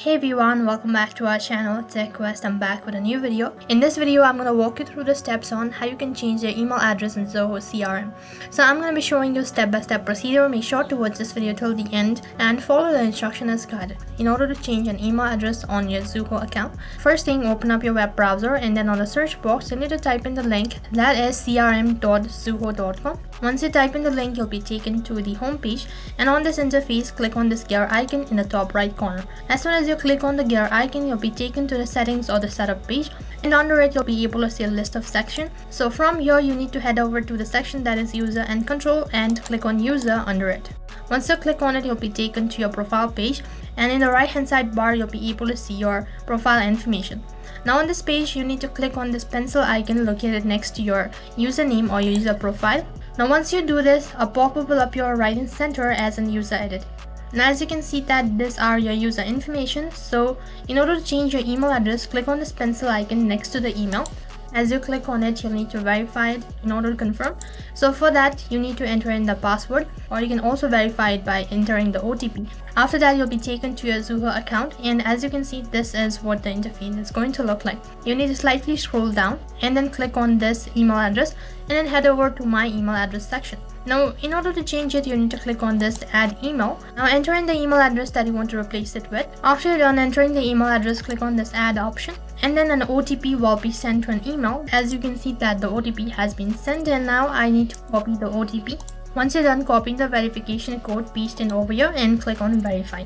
Hey everyone, welcome back to our channel TechQuest. I'm back with a new video. In this video, I'm going to walk you through the steps on how you can change your email address in ZOHO CRM. So I'm going to be showing you step-by-step procedure. Make sure to watch this video till the end and follow the instruction as guided in order to change an email address on your ZOHO account. First thing, open up your web browser and then on the search box, you need to type in the link that is crm.zoho.com. Once you type in the link, you'll be taken to the home page, and on this interface, click on this gear icon in the top right corner. As soon as you click on the gear icon, you'll be taken to the settings or the setup page, and under it you'll be able to see a list of sections. So from here you need to head over to the section that is user and control and click on user under it. Once you click on it, you'll be taken to your profile page, and in the right hand side bar you'll be able to see your profile information. Now on this page you need to click on this pencil icon located next to your username or your user profile. Now once you do this, a pop-up will appear right in center as an user edit. Now as you can see that these are your user information. So in order to change your email address, click on this pencil icon next to the email. As you click on it, you'll need to verify it in order to confirm. So for that, you need to enter in the password, or you can also verify it by entering the OTP. After that, you'll be taken to your ZOHO account, and as you can see, this is what the interface is going to look like. You need to slightly scroll down and then click on this email address and then head over to my email address section. Now, in order to change it, you need to click on this add email. Now enter in the email address that you want to replace it with. After you're done entering the email address, click on this add option, and then an OTP will be sent to an email. As you can see that the OTP has been sent, and now I need to copy the OTP. Once you're done copying the verification code, paste it over here and click on verify.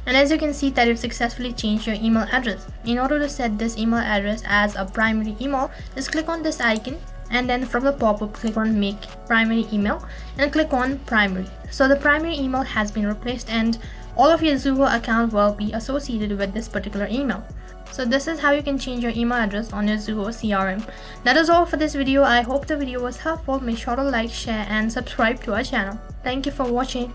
And as you can see that you've successfully changed your email address. In order to set this email address as a primary email, just click on this icon, and then from the pop-up click on make primary email and click on primary. So the primary email has been replaced and all of your ZOHO account will be associated with this particular email. So this is how you can change your email address on your ZOHO CRM. That is all for this video. I hope the video was helpful. Make sure to like, share and subscribe to our channel. Thank you for watching.